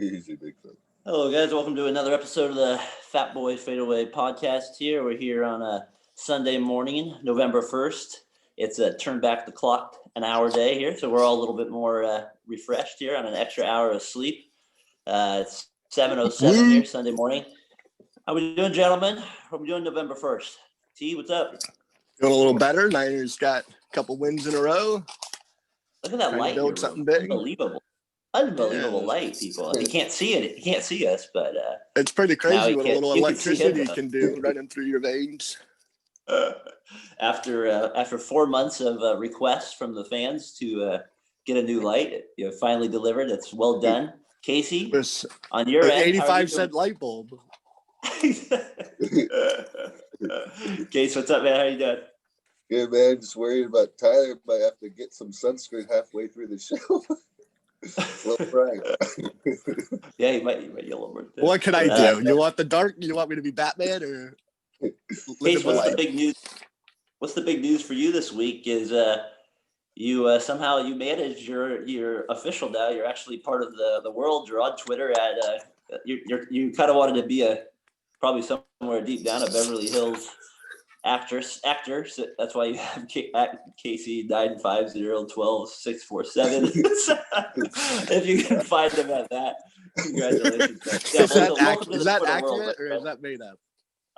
Easy, big fella. Hello, guys. Welcome to another episode of the Fatboy FadeAway podcast here. We're here on a Sunday morning, November 1st. It's a turn back the clock an hour day here, so we're all a little bit more refreshed here on an extra hour of sleep. It's 7:07 here, Sunday morning. How we doing, gentlemen? How we doing November 1st? T, what's up? Doing a little better. Niners got a couple wins in a row. Look at that light here. Something big. Unbelievable light, people. You can't see it. You can't see us, but it's pretty crazy what a little electricity can do running through your veins. After 4 months of requests from the fans to get a new light, you finally delivered. It's well done, Casey. On your end, 85-cent light bulb. Case, what's up, man? How you doing? Good, man. Just worried about Tyler. Might have to get some sunscreen halfway through the show. Well, right. Yeah, you might get a little more. What can I do? You want the dark? You want me to be Batman or? Case, what's the big news? What's the big news for you this week? Is you somehow you managed you're official now. You're actually part of the world. You're on Twitter at you kind of wanted to be probably somewhere deep down a Beverly Hills actor. So that's why you have Casey 950-12-647. If you can find him at that, congratulations. Yeah, is that accurate or is that made up?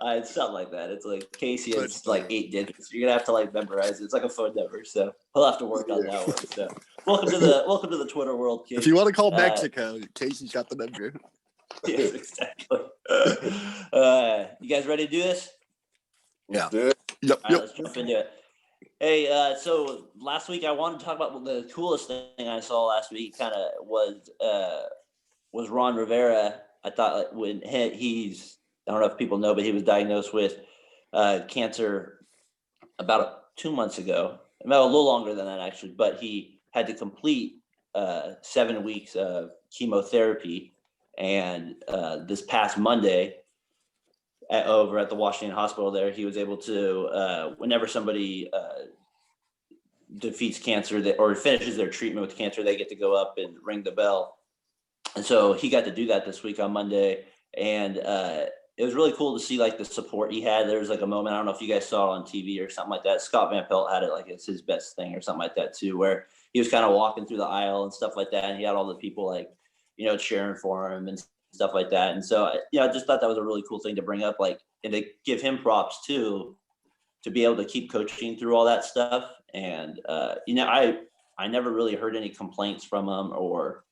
It's something like that. It's like Casey is like 8 digits. You're gonna have to like memorize it. It's like a phone number, so he'll have to work on that one. So welcome to the Twitter world, Casey. If you want to call Mexico, Casey's got the number. Yes, exactly. You guys ready to do this? Yeah. Yep. All right, let's jump into it. Hey, so last week I wanted to talk about the coolest thing I saw last week. Kind of was Ron Rivera. I thought like when he's I don't know if people know, but he was diagnosed with cancer about 2 months ago. A little longer than that actually, but he had to complete 7 weeks of chemotherapy, and this past Monday. Over at the Washington Hospital there, he was able to, whenever somebody defeats cancer or finishes their treatment with cancer, they get to go up and ring the bell. And so he got to do that this week on Monday. And it was really cool to see like the support he had. There was like a moment, I don't know if you guys saw it on TV or something like that. Scott Van Pelt had it like it's his best thing or something like that too, where he was kind of walking through the aisle and stuff like that. And he had all the people like, cheering for him and stuff like that. And so, I just thought that was a really cool thing to bring up, like, and to give him props too, to be able to keep coaching through all that stuff. And, I never really heard any complaints from him or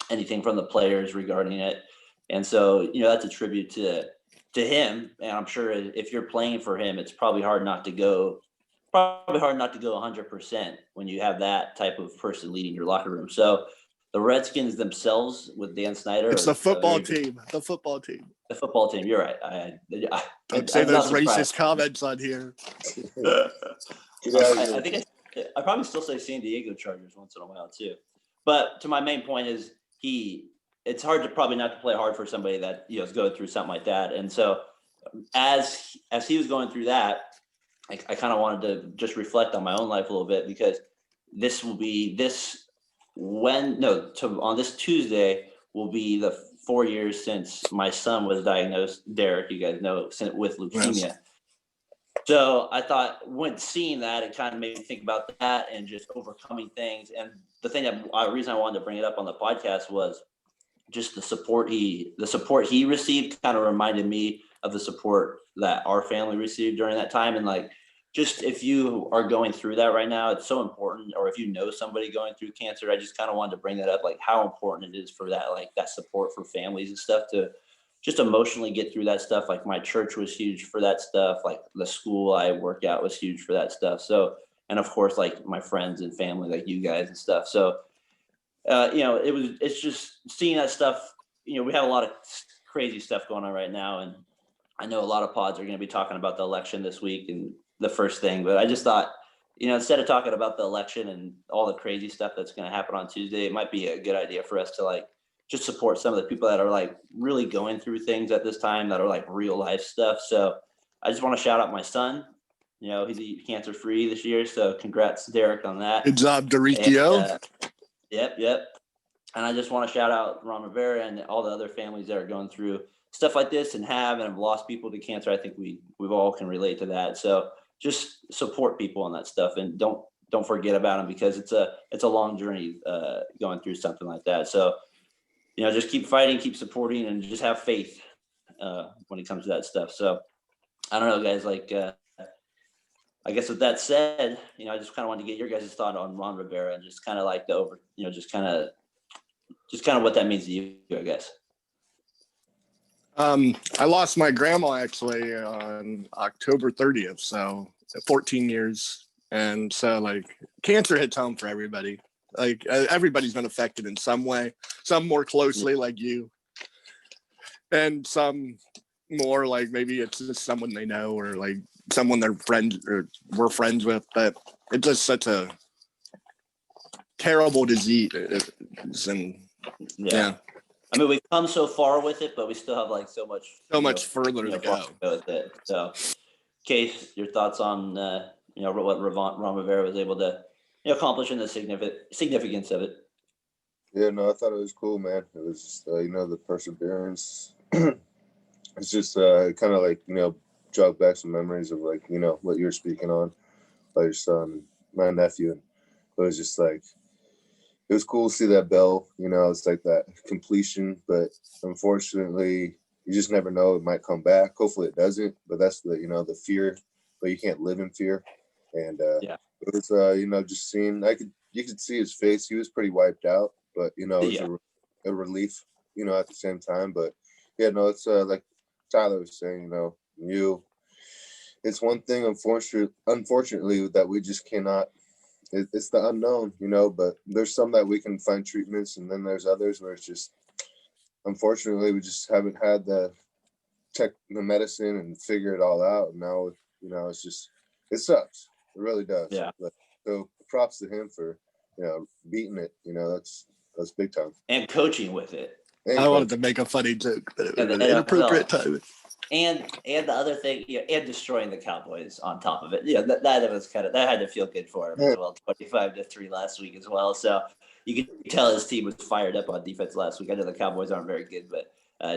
anything from the players regarding it. And so, that's a tribute to him. And I'm sure if you're playing for him, it's probably hard not to go 100% when you have that type of person leading your locker room. So, the Redskins themselves with Dan Snyder. It's the football team. The football team. The football team. You're right. Don't say those racist comments on here. I think I probably still say San Diego Chargers once in a while too. But to my main point is it's hard to probably not to play hard for somebody that is going through something like that. And so as he was going through that, I kind of wanted to just reflect on my own life a little bit, because on this Tuesday will be the 4 years since my son was diagnosed, Derek, you guys know, with leukemia. Yes. So I thought when seeing that, it kind of made me think about that and just overcoming things. And the reason I wanted to bring it up on the podcast was just the support he received kind of reminded me of the support that our family received during that time. And like, just if you are going through that right now, it's so important. Or if you know somebody going through cancer, I just kind of wanted to bring that up, like how important it is for that, like that support for families and stuff to just emotionally get through that stuff. Like my church was huge for that stuff. Like the school I work at was huge for that stuff. So, and of course, like my friends and family, like you guys and stuff. So, it's just seeing that stuff. We have a lot of crazy stuff going on right now. And I know a lot of pods are going to be talking about the election this week and the first thing, but I just thought, instead of talking about the election and all the crazy stuff that's going to happen on Tuesday, it might be a good idea for us to like just support some of the people that are like really going through things at this time that are like real life stuff. So I just want to shout out my son. He's cancer free this year, so congrats, Derek, on that. Good job, Doricio. Yep. And I just want to shout out Ron Rivera and all the other families that are going through stuff like this and have lost people to cancer. I think we've all can relate to that. So just support people on that stuff, and don't forget about them, because it's a long journey going through something like that. So, just keep fighting, keep supporting, and just have faith when it comes to that stuff. So I don't know, guys, I guess with that said, I just kind of wanted to get your guys' thought on Ron Rivera and just kind of like just kind of what that means to you, I guess. I lost my grandma actually on October 30th, so 14 years. And so cancer hits home for everybody. Everybody's been affected in some way, some more closely like you, and some more maybe it's just someone they know or someone they're friends or we're friends with. But it's just such a terrible disease. And yeah. I mean, we've come so far with it, but we still have so much further to go with it. So, Case, your thoughts on what Ron Rivera was able to accomplish and the significance of it? Yeah, no, I thought it was cool, man. It was just, the perseverance. It's just kind of jog back some memories of what you're speaking on by your son, my nephew. And it was just it was cool to see that bell, it's that completion, but unfortunately you just never know. It might come back. Hopefully it doesn't, but that's the fear, but you can't live in fear. And it was, just seeing, you could see his face. He was pretty wiped out, but it was a relief, at the same time. But yeah, no, it's like Tyler was saying, it's one thing, unfortunately, that we just cannot. It's the unknown, but there's some that we can find treatments, and then there's others where it's just, unfortunately, we just haven't had the medicine and figure it all out. And now, it's just, it sucks. It really does. Yeah. But, so props to him for, beating it. That's big time. And coaching with it. I wanted to make a funny joke, but it was an inappropriate time. And the other thing, and destroying the Cowboys on top of it. That was that had to feel good for him as well. 25-3 last week as well. So you could tell his team was fired up on defense last week. I know the Cowboys aren't very good, but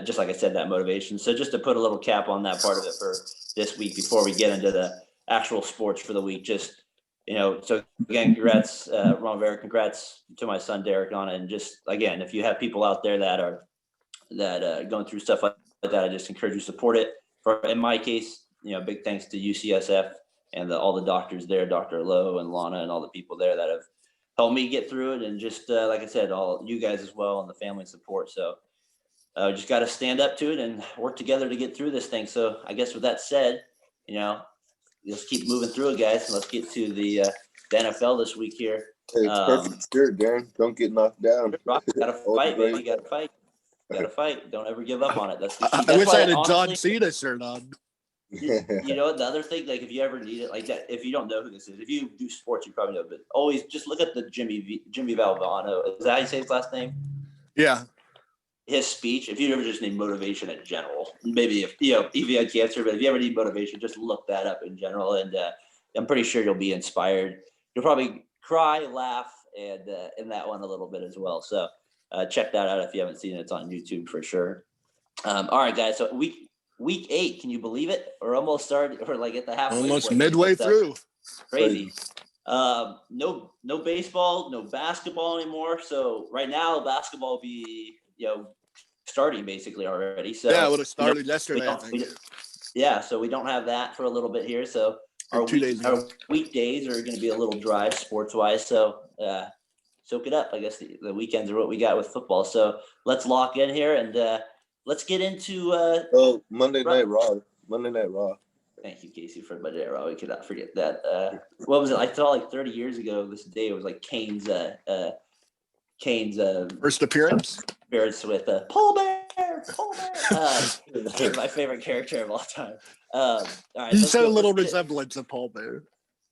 just like I said, that motivation. So just to put a little cap on that part of it for this week before we get into the actual sports for the week, just so again, congrats, Ron Rivera, congrats to my son Derek on it. And just again, if you have people out there that are going through stuff like that, I just encourage you to support it. In my case, big thanks to UCSF and all the doctors there, Dr. Lowe and Lana and all the people there that have helped me get through it. And just like I said, all you guys as well and the family support. So just got to stand up to it and work together to get through this thing. So I guess with that said, let's keep moving through it, guys. And let's get to the NFL this week here. Hey, it's perfect spirit, Darren. Don't get knocked down. Gotta fight, baby. You gotta fight. Gotta fight. Don't ever give up on it. That's the key. I wish I had a John Cena shirt on. The other thing, if you ever need it like that, if you don't know who this is, if you do sports, you probably know, but always just look at the Jimmy Valvano. Is that how you say his last name? Yeah. His speech, if you ever just need motivation in general, maybe if you had cancer, but if you ever need motivation, just look that up in general. And I'm pretty sure you'll be inspired. You'll probably cry, laugh, and in that one a little bit as well. So check that out if you haven't seen it. It's on YouTube for sure. All right, guys. So week 8, can you believe it? We're almost started, or at the halfway. Almost midway through. Crazy. No baseball, no basketball anymore. So right now, basketball will be starting basically already. So yeah, it would have started yesterday. So we don't have that for a little bit here. So our weekdays are going to be a little dry sports wise. So soak it up. I guess the weekends are what we got with football. So let's lock in here and let's get into Monday Night Raw. Thank you, Casey, for Monday Night Raw. We cannot forget that. What was it? I thought 30 years ago this day it was Kane's first appearance with Paul Bear. My favorite character of all time. All right, you showed a little resemblance of Paul Bear.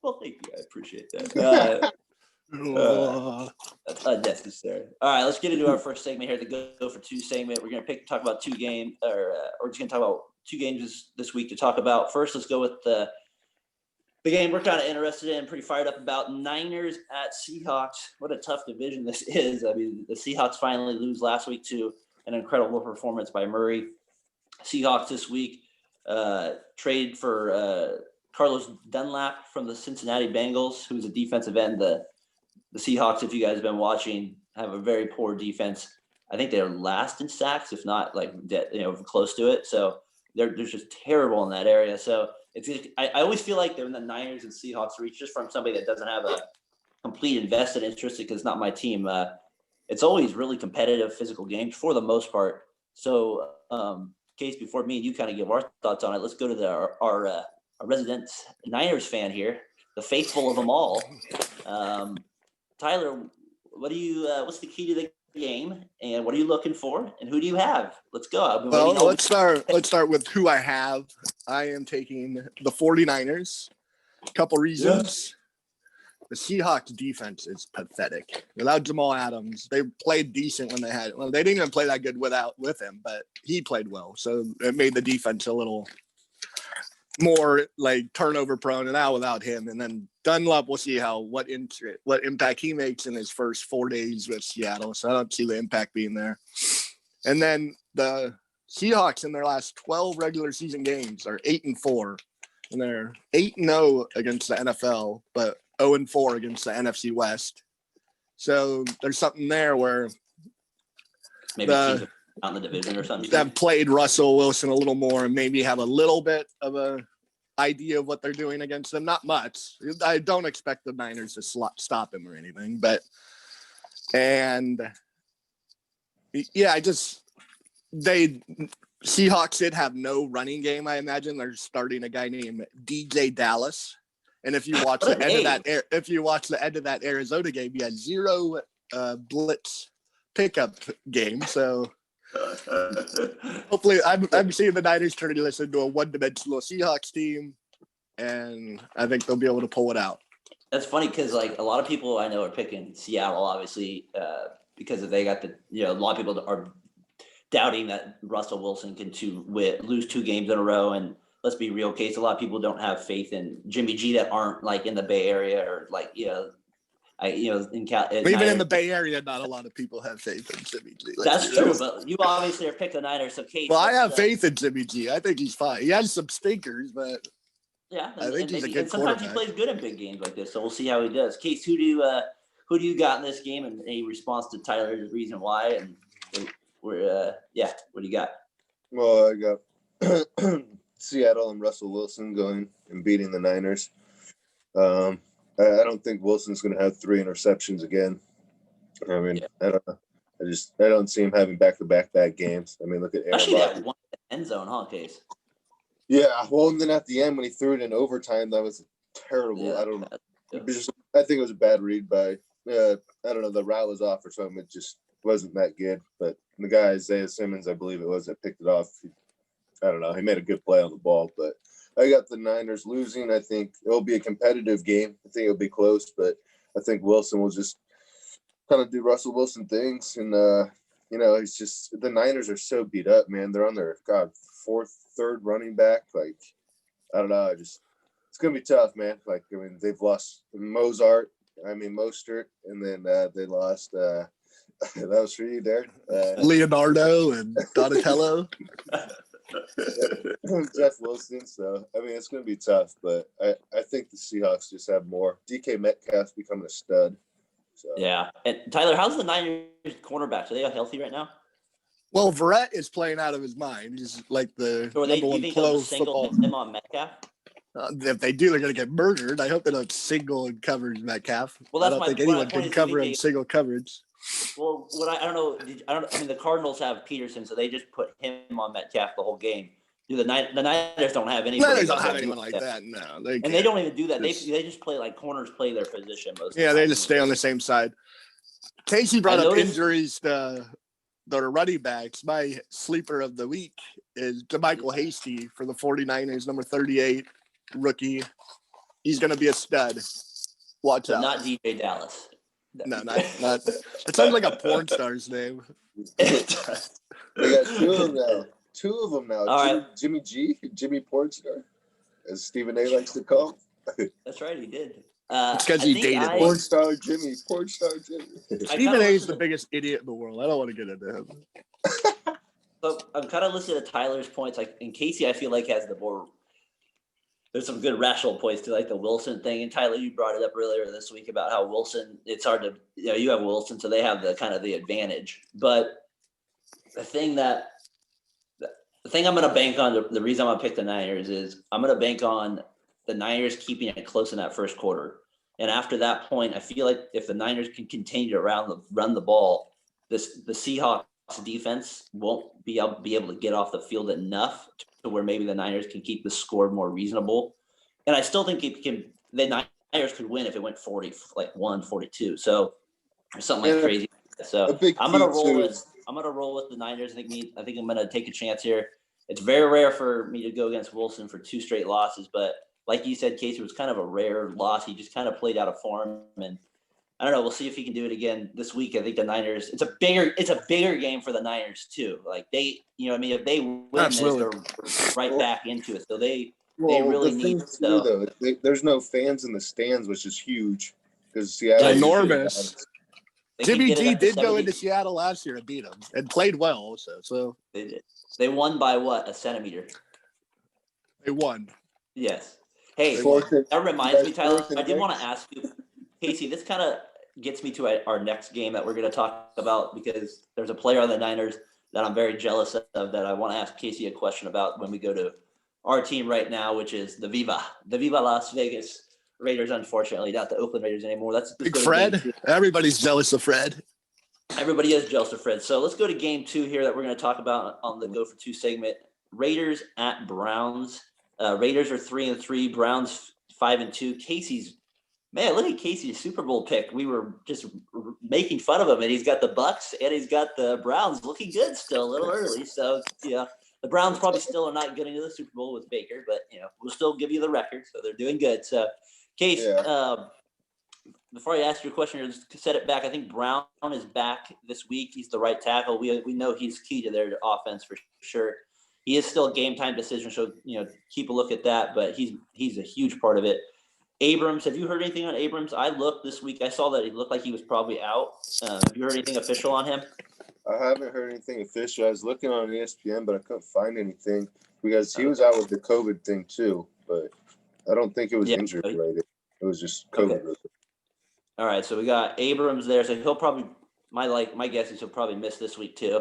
Well, thank you. I appreciate that. That's unnecessary. All right, let's get into our first segment here. The Go for Two segment. We're going to talk about 2 games, or we're just going to talk about 2 games this week to talk about. First, let's go with The game we're kind of interested in, pretty fired up about, Niners at Seahawks. What a tough division this is. I mean, the Seahawks finally lose last week to an incredible performance by Murray. Seahawks this week trade for Carlos Dunlap from the Cincinnati Bengals, who's a defensive end. The Seahawks, if you guys have been watching, have a very poor defense. I think they're last in sacks, if not close to it. So they're just terrible in that area. So I always feel like they're in the Niners and Seahawks reach, just from somebody that doesn't have a complete invested interest, because it's not my team. It's always really competitive, physical games for the most part. So, Case, before me and you kind of give our thoughts on it, let's go to our resident Niners fan here, the faithful of them all. Tyler, what's the key to the game, and what are you looking for, and who do you have? Let's go. Well, let's start with who I have. I am taking the 49ers. A couple reasons. The Seahawks defense is pathetic. Without Jamal Adams, they played decent when they had. Well, they didn't even play that good with him, but he played well, so it made the defense a little more like turnover prone. And now without him, and then Dunlap, we'll see what impact he makes in his first 4 days with Seattle. So I don't see the impact being there. And then the Seahawks in their last 12 regular season games are 8-4, and they're 8-0 against the NFL, but 0-4 against the NFC West. So there's something there where maybe out in the division or something. They've played Russell Wilson a little more and maybe have a little bit of a idea of what they're doing against them. Not much. I don't expect the Niners to stop him or anything, Seahawks did have no running game. I imagine they're starting a guy named DJ Dallas. And if you watch the end of that Arizona game, he had 0 blitz pickup game. So hopefully, I'm seeing the Niners turning this into a one-dimensional Seahawks team, and I think they'll be able to pull it out. That's funny because like a lot of people I know are picking Seattle, obviously, because they got a lot of people are doubting that Russell Wilson can lose 2 games in a row. And let's be real, Case, a lot of people don't have faith in Jimmy G that aren't like in the Bay Area or like, in Even in the Bay Area, not a lot of people have faith in Jimmy G. That's true, but you obviously are picking the Niners. So, Case. Well, I have faith in Jimmy G. I think he's fine. He has some stinkers, but yeah, I think he's a good sometimes quarterback. he plays good in big games like this, so we'll see how he does. Case, who do you got in this game? And a response to Tyler's reason why, and what do you got? Well, I got Seattle and Russell Wilson going and beating the Niners. I don't think Wilson's going to have 3 interceptions again. I mean, I don't know. I don't see him having back-to-back bad games. I mean, look at Aaron Especially Rodgers. that one end zone, huh, Case? Yeah, well, and then at the end when he threw it in overtime, that was terrible. Yeah, I don't know. I think it was a bad read by. I don't know. The route was off or something. It just wasn't that good. But the guy Isaiah Simmons, I believe it was, that picked it off. I don't know. He made a good play on the ball, but I got the Niners losing. I think it'll be a competitive game. I think it'll be close, but I think Wilson will just kind of do Russell Wilson things. And, it's just the Niners are so beat up, man. They're on their, third running back. Like, I don't know. It's going to be tough, man. Like, I mean, they've lost Mostert, and then they lost that was for you there. Leonardo and Donatello. Jeff Wilson. So, I mean, it's going to be tough, but I think the Seahawks just have more. DK Metcalf's becoming a stud. So. Yeah. And Tyler, how's the Niners cornerbacks? Are they healthy right now? Well, Verrett is playing out of his mind. He's like the number one pro football. Him on Metcalf? If they do, they're going to get murdered. I hope they don't single and cover Metcalf. Well, I don't think anyone can cover in single coverage. Well, I don't know. I mean, the Cardinals have Peterson, so they just put him on Metcalf the whole game. The Niners don't have anybody. Niners don't have anyone like that. No, they don't even do that. They just play like corners play their position most. Yeah, they just stay on the same side. Casey brought up injuries to the running backs. My sleeper of the week is DeMichael Hasty for the 49ers, number 38 rookie. He's going to be a stud. Watch out. Not DJ Dallas. No, not. It sounds like a porn star's name. We got 2 of them now. 2 of them now. All right. Jimmy Pornstar, as Stephen A likes to call. That's right, he did. It's because he dated one. Porn star Jimmy. Porn star Jimmy. Stephen A is the biggest idiot in the world. I don't want to get into him. So I'm kind of listening to Tyler's points. Like, and Casey, I feel like has the more. There's some good rational points to like the Wilson thing. And Tyler, you brought it up earlier this week about how Wilson. It's hard to, you have Wilson, so they have the kind of the advantage. But the thing I'm going to bank on, the reason I'm going to pick the Niners is I'm going to bank on the Niners keeping it close in that first quarter. And after that point, I feel like if the Niners can continue to run the ball, the Seahawks defense won't be able to get off the field enough to where maybe the Niners can keep the score more reasonable. And I still think the Niners could win if it went 41-42. So or something like crazy. So I'm gonna roll with the Niners. I think I'm gonna take a chance here. It's very rare for me to go against Wilson for 2 straight losses, but like you said, Casey, it was kind of a rare loss. He just kind of played out of form, and I don't know. We'll see if he can do it again this week. I think the Niners. It's a bigger game for the Niners too. Like they, if they win this, they're right back into it. So they really need to. Though, there's no fans in the stands, which is huge because Seattle enormous. Jimmy G did go into Seattle last year and beat them and played well also. So they did. They won by what? A centimeter. They won. Yes. Hey, that reminds me, Tyler. I did want to ask you, Casey. This kind of gets me to our next game that we're going to talk about because there's a player on the Niners that I'm very jealous of that I want to ask Casey a question about when we go to our team right now, which is the Viva Las Vegas Raiders. Unfortunately, not the Oakland Raiders anymore. That's Big Fred. Everybody's jealous of Fred. Everybody is jealous of Fred. So let's go to game 2 here that we're going to talk about on the Go for 2 segment. Raiders at Browns. Raiders are 3-3. Browns 5-2. Casey's, man, look at Casey's Super Bowl pick. We were just making fun of him, and he's got the Bucks and he's got the Browns looking good still, a little early. So yeah, the Browns probably still are not getting to the Super Bowl with Baker, but we'll still give you the record. So they're doing good. So, Case, before I ask your question, just set it back. I think Brown is back this week. He's the right tackle. We know he's key to their offense for sure. He is still a game time decision, so keep a look at that. But he's a huge part of it. Abrams, have you heard anything on Abrams? I looked this week. I saw that he looked like he was probably out. Have you heard anything official on him? I haven't heard anything official. I was looking on ESPN, but I couldn't find anything because he was out with the COVID thing too. But I don't think it was injury related. It was just COVID related. All right, so we got Abrams there. So he'll probably my guess is he'll probably miss this week too.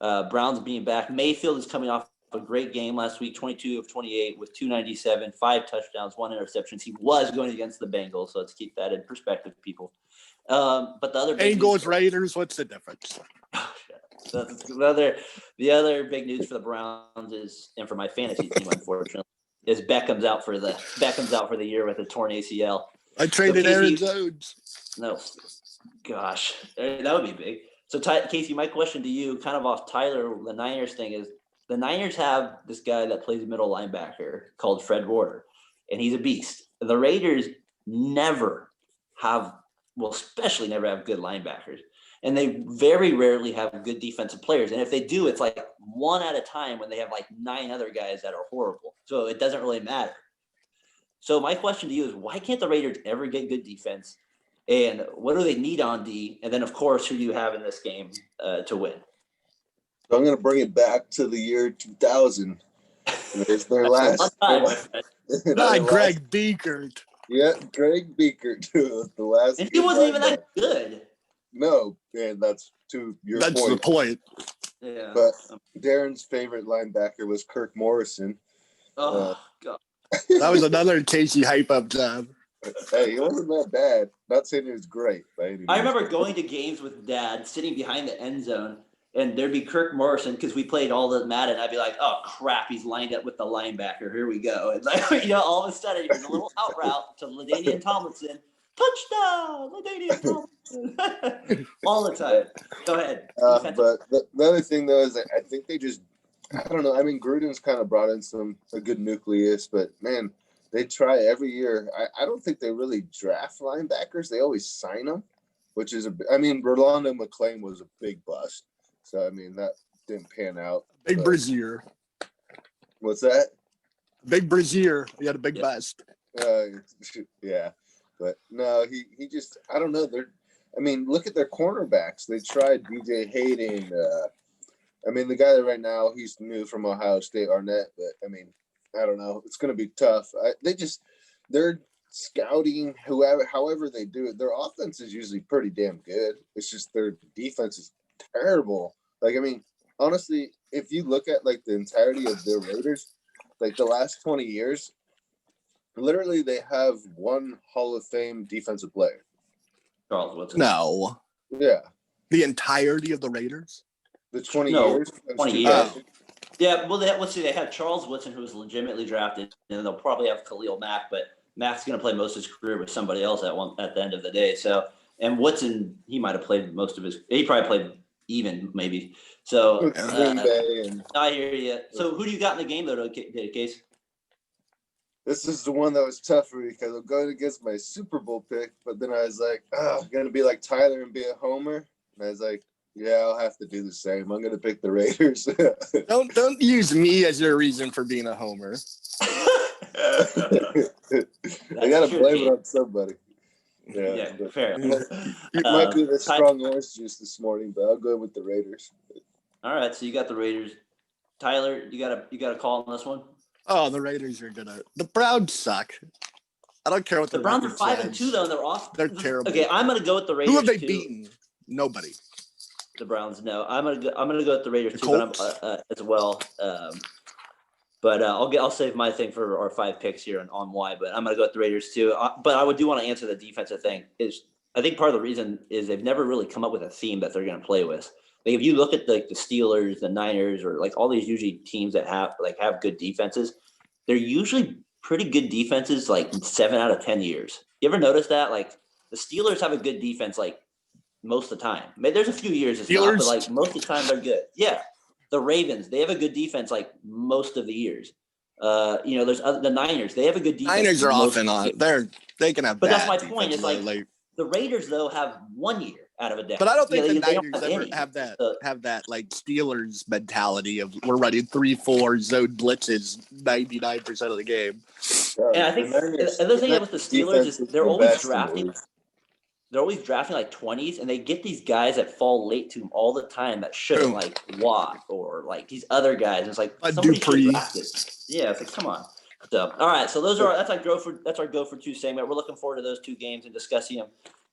Browns being back. Mayfield is coming off a great game last week, 22 of 28 with 297, 5 touchdowns, 1 interception. He was going against the Bengals, so let's keep that in perspective, people. But the other Bengals, Raiders, what's the difference? The other big news for the Browns is, and for my fantasy team, unfortunately, is Beckham's out for the year with a torn ACL. I traded Aaron Jones. No, gosh, that would be big. So, Casey, my question to you, kind of off Tyler, the Niners thing is, the Niners have this guy that plays middle linebacker called Fred Warner, and he's a beast. The Raiders especially never have good linebackers, and they very rarely have good defensive players. And if they do, it's like one at a time when they have like 9 other guys that are horrible. So it doesn't really matter. So my question to you is, why can't the Raiders ever get good defense? And what do they need on D? And then, of course, who do you have in this game to win? So I'm going to bring it back to the year 2000. It's their last. Greg Beekert. Yeah, Greg Beekert. The last. And he wasn't even that good. No, and that's to your point. That's the point. Yeah. But Darren's favorite linebacker was Kirk Morrison. Oh, God. That was another Casey hype up job. Hey, he wasn't that bad. Not saying he was great. I remember going to games with Dad, sitting behind the end zone, and there'd be Kirk Morrison because we played all the Madden. I'd be like, "Oh crap, he's lined up with the linebacker. Here we go!" And like, all of a sudden, here's a little out route to LaDainian Tomlinson. Touchdown, LaDainian Tomlinson. All the time. Go ahead. But the other thing though is that I think they just, I don't know. I mean, Gruden's kind of brought in a good nucleus, but man, they try every year. I don't think they really draft linebackers. They always sign them, which is Rolando McClain was a big bust. So, I mean, that didn't pan out. Big Brazier. What's that? Big Brazier. He had a big bust. Yeah, but no, he just I don't know. Look at their cornerbacks. They tried DJ Hayden. The guy that right now he's new from Ohio State, Arnett. But I don't know. It's going to be tough. They're scouting however they do it. Their offense is usually pretty damn good. It's just their defense is terrible. Honestly, if you look at like the entirety of their Raiders, like the last 20 years, literally they have one Hall of Fame defensive player. Charles Woodson. No. Yeah. The entirety of the Raiders? The 20 years? 20 years. Yeah, well, let's see. They have Charles Woodson, who was legitimately drafted, and they'll probably have Khalil Mack, but Mack's going to play most of his career with somebody else at the end of the day. So, and Woodson, he might have played he probably played even maybe. So, I hear you. So, who do you got in the game, though, Case? This is the one that was tough for me because I'm going against my Super Bowl pick, but then I was like, I'm going to be like Tyler and be a homer. And I was like, yeah, I'll have to do the same. I'm going to pick the Raiders. Don't use me as your reason for being a homer. I got to blame it on somebody. Yeah, fair. It might be the strong orange juice this morning, but I'll go with the Raiders. All right, so you got the Raiders. Tyler, you got a call on this one? Oh, the Raiders are the Browns suck. I don't care what the Browns are 5-2 though, and they're off. They're terrible. Okay, I'm gonna go with the Raiders. Who have they beaten? Nobody. The Browns, no. I'm gonna go with the Raiders too, but as well. But I'll save my thing for our 5 picks here on why. But I'm gonna go with the Raiders too. But I do want to answer the defensive thing. I think part of the reason is they've never really come up with a theme that they're gonna play with. Like if you look at the Steelers, the Niners, or like all these usually teams that have good defenses, they're usually pretty good defenses like 7 out of 10 years. You ever notice that? Like the Steelers have a good defense like most of the time. There's a few years it's not, but like most of the time they're good. Yeah. The Ravens, they have a good defense like most of the years. There's the Niners, they have a good defense. Niners are off and on. They can have but that's my point. It's like the Raiders though have 1 year out of a decade. But I don't think the Niners ever have that like Steelers mentality of we're running 3-4 zone blitzes 99% of the game. And I think the other thing with the Steelers is they're always drafting. They're always drafting like 20s, and they get these guys that fall late to them all the time that shouldn't, like Watt or like these other guys. And it's like somebody should draft it. Yeah, it's like come on. So all right, so that's our go for 2 segment. We're looking forward to those 2 games and discussing them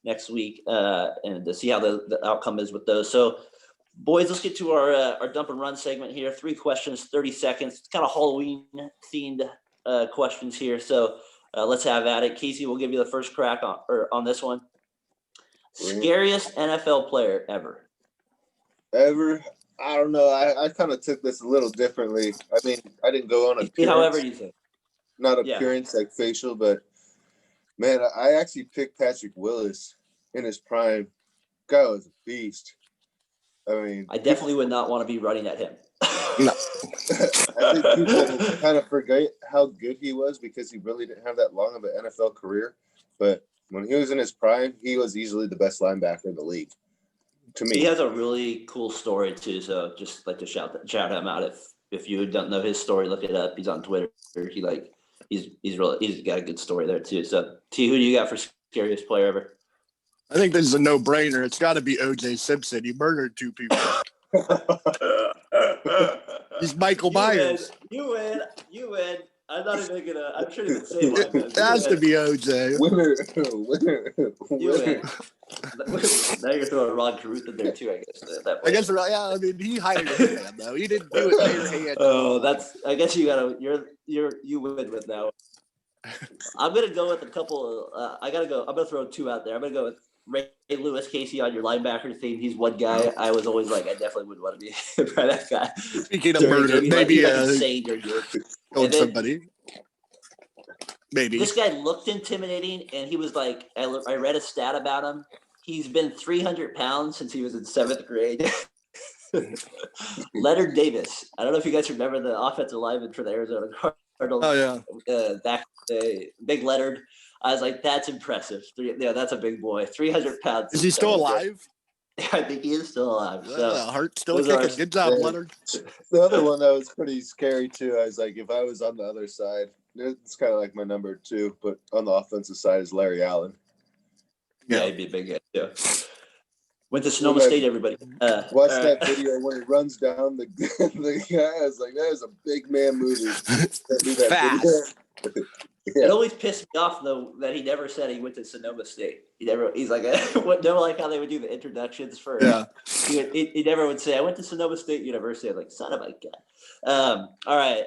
next week and to see how the outcome is with those. So boys, let's get to our dump and run segment here. 3 questions, 30 seconds. It's kind of Halloween themed questions here. So let's have at it. Casey, we'll give you the first crack on this one. Scariest NFL player ever? Ever? I don't know. I kind of took this a little differently. I didn't go on appearance. However you think. Not appearance like facial, but man, I actually picked Patrick Willis in his prime. Guy was a beast. I definitely would not want to be running at him. No. I think people kind of forget how good he was because he really didn't have that long of an NFL career. But when he was in his prime, he was easily the best linebacker in the league. To me, he has a really cool story too. So just like to shout him out. If you don't know his story, look it up. He's on Twitter. He's got a good story there too. So T, who do you got for scariest player ever? I think this is a no-brainer. It's got to be O.J. Simpson. He murdered 2 people. He's Michael Myers. You win. I'm not even gonna. I'm sure you can say one. It has to be OJ. Winner. You win. Now you're throwing Rod Caruth in there too. I guess. I guess. Yeah. He hired a man though. He didn't do it bare-handed. Oh, I guess you gotta. You win with that one. I'm gonna go with a couple. I'm gonna throw 2 out there. I'm gonna go with Ray Lewis, Casey, on your linebacker theme. He's one guy I was always like, I definitely would want to be that guy. Speaking of murder, maybe killed somebody. Maybe this guy looked intimidating, and he was like, I read a stat about him. He's been 300 pounds since he was in 7th grade. Leonard Davis. I don't know if you guys remember the offensive lineman for the Arizona Cardinals. Oh yeah. Back big Leonard. I was like, that's impressive. That's a big boy. 300 pounds. Is he still alive? I think he is still alive. So heart still kicking. Good job, Leonard. The other one that was pretty scary too. I was like, if I was on the other side, it's kind of like my number 2, but on the offensive side is Larry Allen. Yeah, he'd be a big guy too. Went to Sonoma State, everybody. Watch that video when he runs down the guy. I was like, that is a big man movie. Fast. Yeah. It always pissed me off though that he never said he went to Sonoma State. He's like, never like how they would do the introductions for. Yeah. He never would say, I went to Sonoma State University. I was like, son of a gun. All right,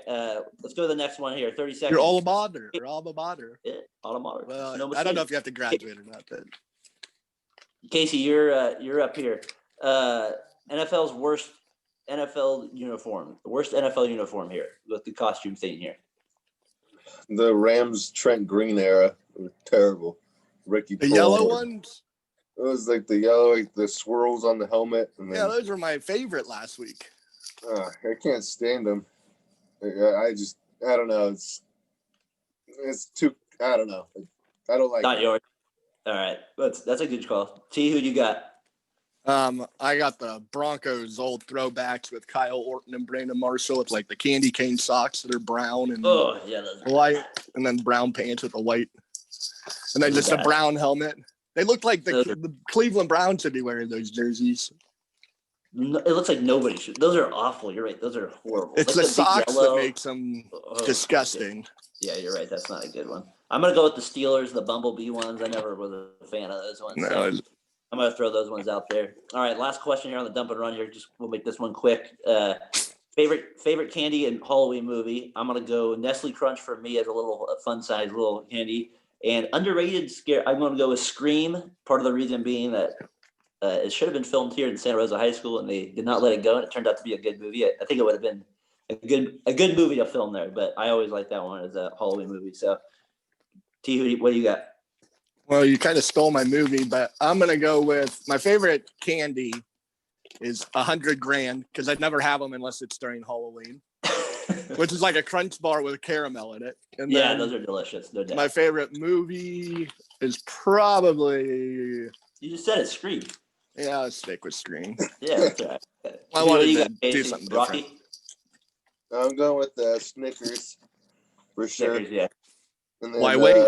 let's go to the next one here. 30 seconds. Your alma mater. Your alma mater. Yeah, alma mater. Well, I don't know if you have to graduate or not, but Casey, you're up here. NFL's worst NFL uniform. The worst NFL uniform here with the costume thing here. The Rams Trent Green era were terrible. Ricky the Pollard. yellow ones. It was like the yellow, like the swirls on the helmet. And then, Yeah, those were my favorite last week. I can't stand them. I don't know. It's too. I don't know. I don't like. Not yours. All right, that's a good call. T, who you got? I got the Broncos old throwbacks with Kyle Orton and Brandon Marshall with like the candy cane socks that are brown and white, and then brown pants with a white, and then just a brown helmet. They look like the Cleveland Browns should be wearing those jerseys. It looks like nobody should. Those are awful. You're right. Those are horrible. It's like the socks that makes them disgusting. Yeah, you're right. That's not a good one. I'm going to go with the Steelers, the Bumblebee ones. I never was a fan of those ones. No, so I'm going to throw those ones out there. All right, last question here on the dump and run here. We'll make this one quick. Favorite candy and Halloween movie. I'm going to go Nestle Crunch for me as a little fun-sized little candy. And underrated scare, I'm going to go with Scream. Part of the reason being that it should have been filmed here in Santa Rosa High School, and they did not let it go, and it turned out to be a good movie. I think it would have been a good movie to film there, but I always like that one as a Halloween movie. So, T, what do you got? Well, you kind of stole my movie, but I'm going to go with my favorite candy is 100 grand because I'd never have them unless it's during Halloween, which is like a crunch bar with caramel in it. And yeah, those are delicious. No doubt. My favorite movie is probably... You just said it, Scream. Yeah, I'll stick with Scream. Yeah, that's all right. I wanted to do something different. Rocky? I'm going with Snickers for sure. Snickers, yeah. And then, Why wait?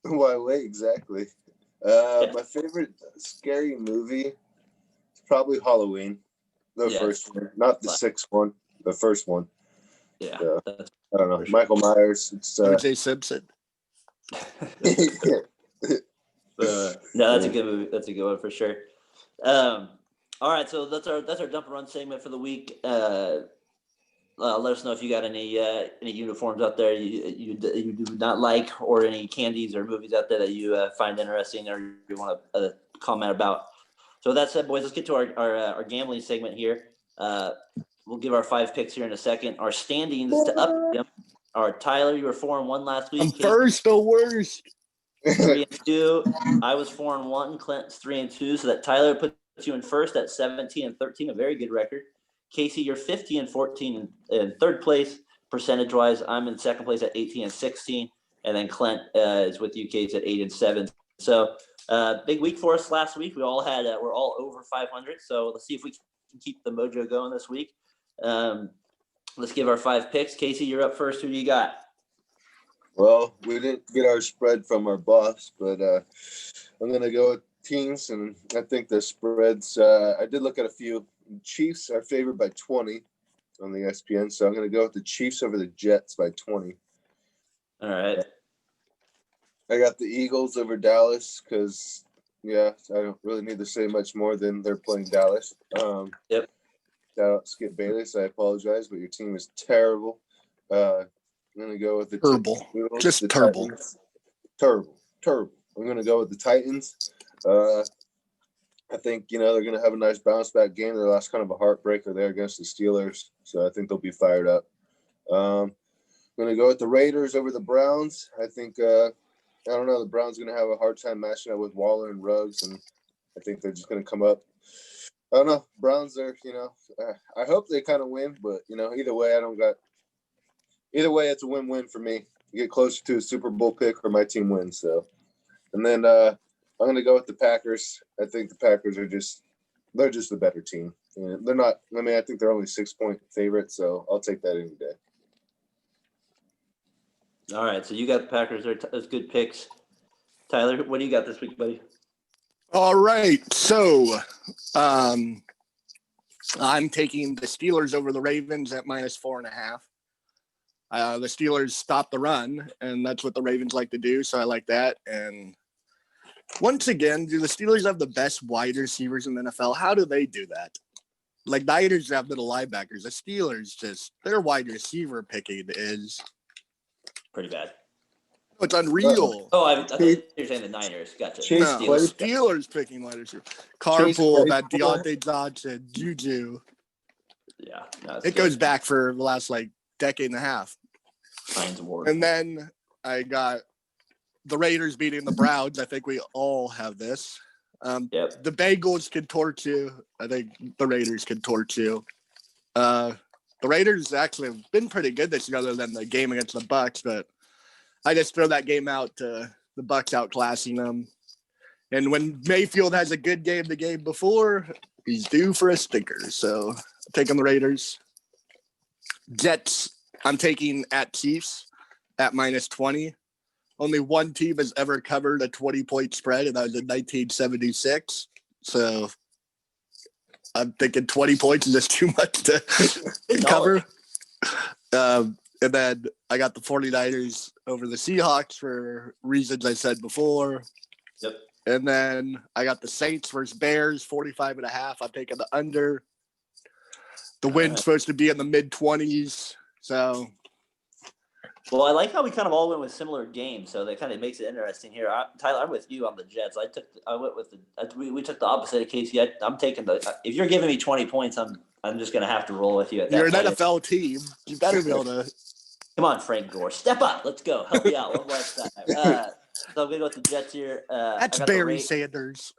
Why wait? Exactly. My favorite scary movie is probably Halloween. The first one, not the sixth one. The first one. Yeah. I don't know. Michael Myers. It's O.J. Simpson. No, that's a good movie. That's a good one for sure. All right, so that's our dump and run segment for the week. Let us know if you got any uniforms out there you do not like, or any candies or movies out there that you find interesting or you want to comment about. So with that said, boys, let's get to our gambling segment here. We'll give our 5 picks here in a second. Our standings to up them are Tyler, you were 4-1 last week. I'm first, the worst. 3-2. I was 4-1. Clint's 3-2. So that Tyler puts you in first at 17-13, a very good record. Casey, you're 50-14 in third place percentage wise. I'm in second place at 18-16, and then Clint is with you, Casey, at 8-7. So big week for us last week. We're all over 500. So let's see if we can keep the mojo going this week. Let's give our 5 picks. Casey, you're up first. Who do you got? Well, we didn't get our spread from our boss, but I'm going to go with teams, and I think the spreads, I did look at a few. Chiefs are favored by 20 on the ESPN, so I'm going to go with the Chiefs over the Jets by 20. All right. I got the Eagles over Dallas because, I don't really need to say much more than they're playing Dallas. Yep. Shout out Skip Bayless. I apologize, but your team is terrible. I'm going to go with the terrible. Just the terrible. Titans. Terrible. I'm going to go with the Titans. I think, they're going to have a nice bounce back game. They lost kind of a heartbreaker there against the Steelers, so I think they'll be fired up. I'm going to go with the Raiders over the Browns. I think, I don't know, the Browns are going to have a hard time matching up with Waller and Ruggs, and I think they're just going to come up. I don't know. Browns are, I hope they kind of win, but, either way, either way, it's a win-win for me. You get closer to a Super Bowl pick or my team wins, so. And then, I'm going to go with the Packers. I think the Packers they're just the better team. They're not, I think they're only 6-point favorites, so I'll take that any day. All right, so you got the Packers there. That's good picks. Tyler, what do you got this week, buddy? All right. So I'm taking the Steelers over the Ravens at -4.5. The Steelers stop the run, and that's what the Ravens like to do. So I like that. And once again, do the Steelers have the best wide receivers in the NFL? How do they do that? Like, the Niners have little linebackers. The Steelers their wide receiver picking is pretty bad. It's unreal. Oh, I thought you were saying the Niners. Gotcha. Chase No, Steelers picking wide receiver. Carpool, that Deontay Johnson, Juju. Yeah. No, it goes back for the last, decade and a half. And then I got the Raiders beating the Browns. I think we all have this. Yep. The Bengals can torch you. I think the Raiders can torch you. The Raiders actually have been pretty good this year other than the game against the Bucs, but I just throw that game out to the Bucs outclassing them. And when Mayfield has a good game the game before, he's due for a stinker. So I'm taking the Raiders. Jets, I'm taking at Chiefs at -20. Only one team has ever covered a 20-point spread, and that was in 1976. So I'm thinking 20 points is just too much to cover. And then I got the 49ers over the Seahawks for reasons I said before. Yep. And then I got the Saints versus Bears, 45.5. I'm taking the under. The wind's supposed to be in the mid-20s. So. Well, I like how we kind of all went with similar games, so that kind of makes it interesting here. Tyler, I'm with you on the Jets. We took the opposite of Casey. I'm taking if you're giving me 20 points, I'm just gonna have to roll with you at that point. You're an point. NFL team. You better be able to. Come on, Frank Gore, step up. Let's go. Help me out one last time. So I'm gonna go with the Jets here. That's Barry Sanders.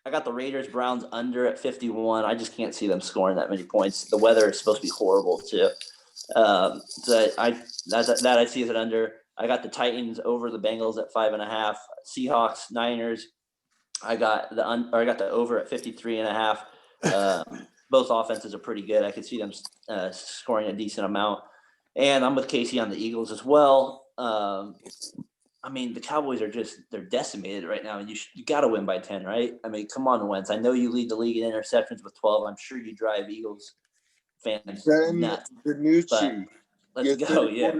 I got the Raiders Browns under at 51. I just can't see them scoring that many points. The weather is supposed to be horrible too. So I see as an under. I got the Titans over the Bengals at 5.5. Seahawks, Niners. I got the over at 53.5. Both offenses are pretty good. I could see them scoring a decent amount. And I'm with Casey on the Eagles as well. I mean, the Cowboys they're decimated right now, and you got to win by 10, right? I mean, come on, Wentz. I know you lead the league in interceptions with 12. I'm sure you drive Eagles fans nuts. The new chief. Let's go, yeah.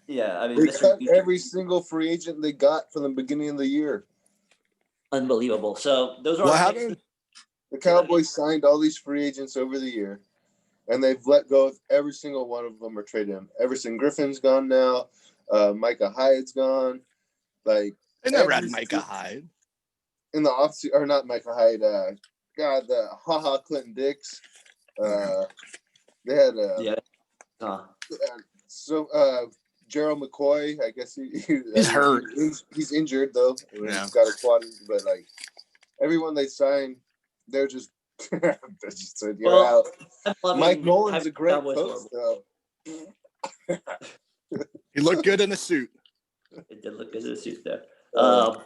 Yeah, I mean, they cut every single free agent they got from the beginning of the year. Unbelievable. So those are the Cowboys signed all these free agents over the year, and they've let go of every single one of them or traded them. Everson Griffin's gone now. Micah Hyde's gone. They never had Micah Hyde in the offseason, or not Micah Hyde. The Clinton Dix. They had Gerald McCoy. I guess he's hurt. He's injured though. Yeah. He's got a quad, but everyone they signed, they're just said you're out. Mike Nolan's a great coach though. He looked good in a suit. It did look good in a suit there.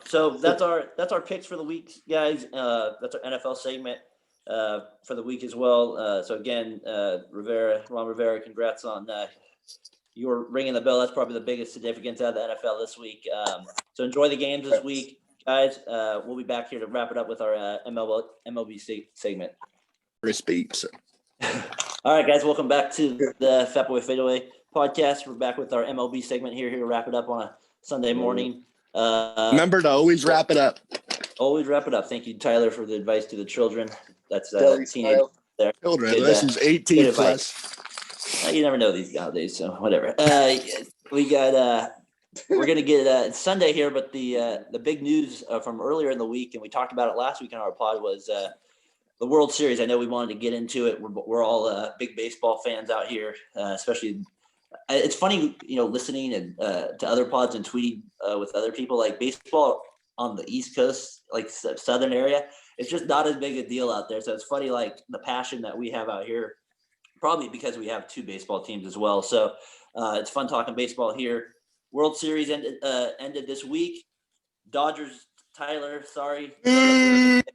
So that's our picks for the week, guys. That's our NFL segment for the week as well. So again, Ron Rivera, congrats on your ringing the bell. That's probably the biggest significance out of the NFL this week. So enjoy the games this week, guys. We'll be back here to wrap it up with our MLB segment. Respect. All right, guys, welcome back to the Fatboy FadeAway podcast. We're back with our MLB segment here to wrap it up on a Sunday morning. Remember to always wrap it up. Always wrap it up. Thank you, Tyler, for the advice to the children. That's teenage there. Children, this is 18 plus. You never know these nowadays, so whatever. We're gonna get Sunday here, but the big news from earlier in the week, and we talked about it last week on our pod, was the World Series. I know we wanted to get into it. We're all big baseball fans out here, especially. It's funny, listening and to other pods and tweeting with other people. Like, baseball on the East Coast, like Southern area, it's just not as big a deal out there. So it's funny, like the passion that we have out here, probably because we have two baseball teams as well. So it's fun talking baseball here. World Series ended this week. Dodgers, Tyler, sorry. Fuck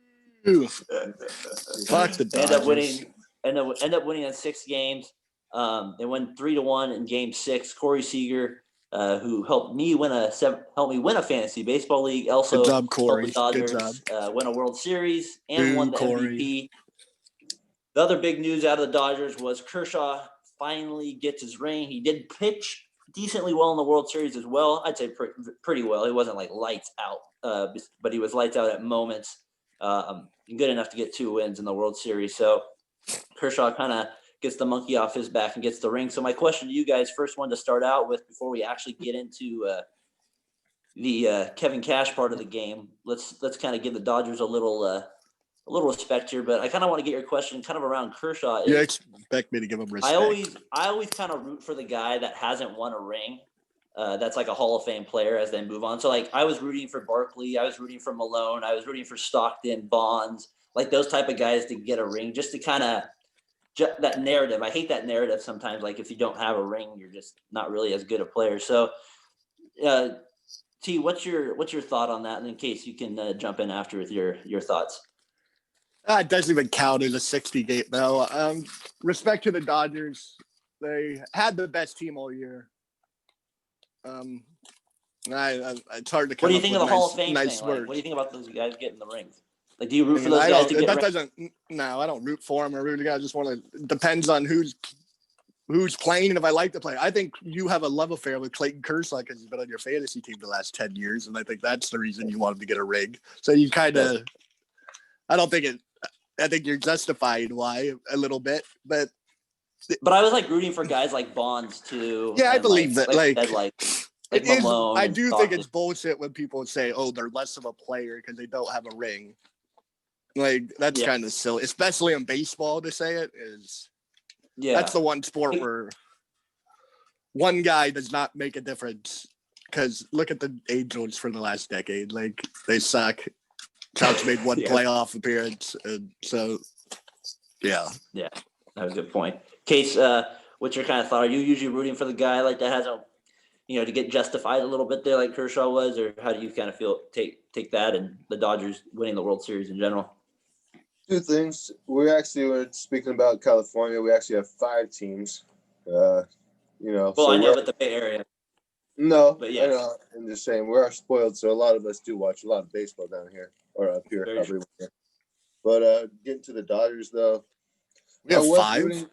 the Dodgers. End up winning in 6 games. They won 3-1 in Game 6. Corey Seager who helped me win a fantasy baseball league. Also, good job, Corey. helped the Good Dodgers job. win a World Series and won the Corey. MVP. The other big news out of the Dodgers was Kershaw finally gets his ring. He did pitch decently well in the World Series as well. I'd say pretty well. He wasn't like lights out, but he was lights out at moments. Good enough to get 2 wins in the World Series. So Kershaw kind of gets the monkey off his back and gets the ring. So my question to you guys, first one to start out with before we actually get into the Kevin Cash part of the game, let's kind of give the Dodgers a little respect here, but I kind of want to get your question kind of around Kershaw. You expect me to give him respect? I always kind of root for the guy that hasn't won a ring. That's like a Hall of Fame player as they move on. So like I was rooting for Barkley, I was rooting for Malone, I was rooting for Stockton, Bonds, like those type of guys to get a ring, just to kind of that narrative. I hate that narrative sometimes. Like if you don't have a ring, you're just not really as good a player. So, T, what's your thought on that? And in case you can jump in after with your thoughts. It doesn't even count as a 60 game though. Respect to the Dodgers. They had the best team all year. It's hard to come What do you up think of with the Hall of Fame nice thing? words. Like, what do you think about those guys getting the rings? Like, do you root for those guys to get rings? No, I don't root for them or root against. I just want to. Depends on who's playing and if I like to play. I think you have a love affair with Clayton Kershaw because he's been on your fantasy team the last 10 years, and I think that's the reason you want him to get a ring. So you kind of. I think you're justified why a little bit, but I was like rooting for guys like Bonds too. Yeah, I believe that. Like Malone. I do think it's bullshit when people say, "Oh, they're less of a player because they don't have a ring." Like that's kind of silly, especially in baseball. To say it is, that's the one sport where one guy does not make a difference. Because look at the Angels for the last decade; like they suck. Trout's made one playoff appearance, and so yeah, that was a good point. Case, what's your kind of thought? Are you usually rooting for the guy like that hasn't, to get justified a little bit there, like Kershaw was, or how do you kind of feel take that and the Dodgers winning the World Series in general? 2 things. We're speaking about California. We actually have 5 teams. Well, so I know, but the Bay Area. No, but yeah, I'm just saying we are spoiled, so a lot of us do watch a lot of baseball down here or up here everywhere. But getting to the Dodgers though, we have 5.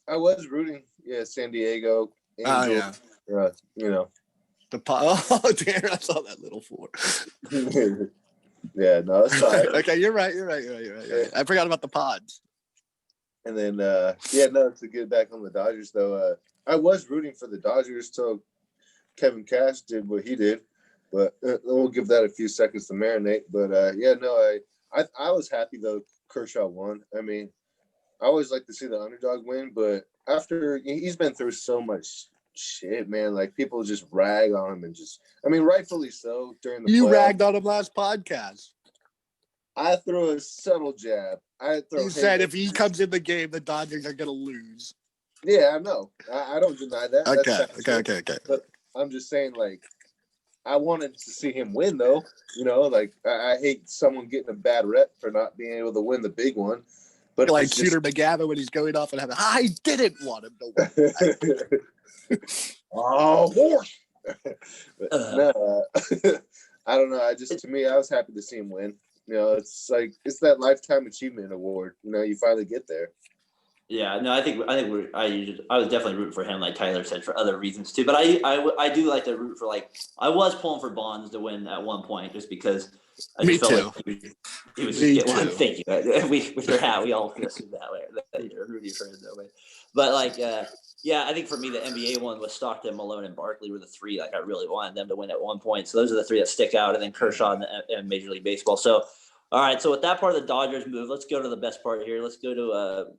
I was rooting, San Diego. Angels, the pod. Oh, damn! I saw that little 4. Yeah, no, it's fine. Okay, you're right. I forgot about the pods. And then, to get back on the Dodgers though, I was rooting for the Dodgers till Kevin Cash did what he did, but we'll give that a few seconds to marinate. But I was happy though Kershaw won. I mean, I always like to see the underdog win, but after he's been through so much shit, man, like people just rag on him and rightfully so during the You playoffs. ragged on him last podcast. I threw a subtle jab. You said if he comes in the game, the Dodgers are gonna lose. Yeah, I know. I don't deny that. Okay. But I'm just saying, like, I wanted to see him win, though. I hate someone getting a bad rep for not being able to win the big one. But like Shooter McGavin when he's going off and having, I didn't want him to win. Oh, horse! No, I don't know. To me, I was happy to see him win. It's that lifetime achievement award. You finally get there. Yeah, no, I was definitely rooting for him, like Tyler said, for other reasons too. But I do like to root for I was pulling for Bonds to win at one point just because I just felt like he was just get one. Thank you. With your hat, we all feel that way. That you're rooting for him that way. But I think for me the NBA one was Stockton, Malone, and Barkley were the 3 I really wanted them to win at one point. So those are the 3 that stick out, and then Kershaw and Major League Baseball. So all right, so with that part of the Dodgers move, let's go to the best part here. Let's go to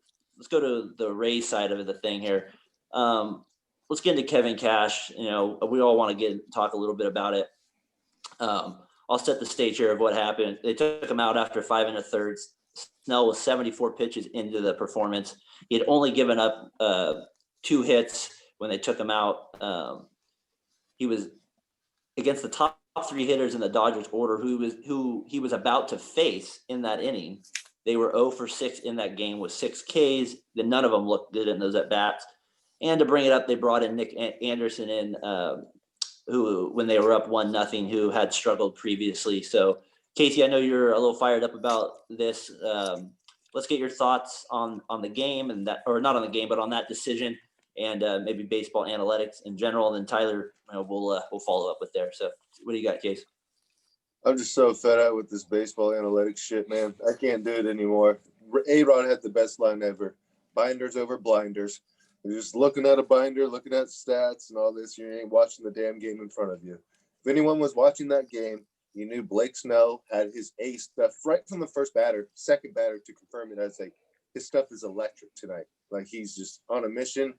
the Rays side of the thing here. Let's get into Kevin Cash. We all want to talk a little bit about it. I'll set the stage here of what happened. They took him out after 5 1/3. Snell was 74 pitches into the performance. He had only given up 2 hits when they took him out. He was against the top 3 hitters in the Dodgers order who he was about to face in that inning. They were 0 for 6 in that game with 6 Ks. None of them looked good in those at-bats. And to bring it up, they brought in Nick Anderson in who when they were up 1-0, who had struggled previously. So Casey, I know you're a little fired up about this. Let's get your thoughts on the game and that, or not on the game, but on that decision, and maybe baseball analytics in general. And then Tyler, we'll follow up with there. So what do you got, Case? I'm just so fed up with this baseball analytics shit, man. I can't do it anymore. A-Rod had the best line ever. Binders over blinders. You're just looking at a binder, looking at stats and all this. You ain't watching the damn game in front of you. If anyone was watching that game, you knew Blake Snell had his ace stuff right from the second batter to confirm it. As like, his stuff is electric tonight. Like, he's just on a mission.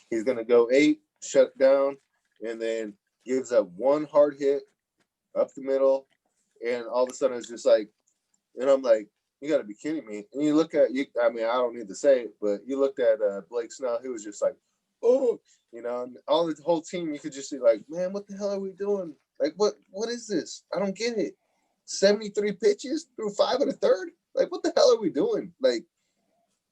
He's going to go 8, shut down, and then gives up one hard hit up the middle. And all of a sudden it's just like, and I'm like, you got to be kidding me. And you look at, I mean, I don't need to say it, but you looked at Blake Snell, he was just like, oh, you know, and the whole team, you could just see like, man, what the hell are we doing? Like, what is this? I don't get it. 73 pitches through 5 1/3? Like, what the hell are we doing? Like,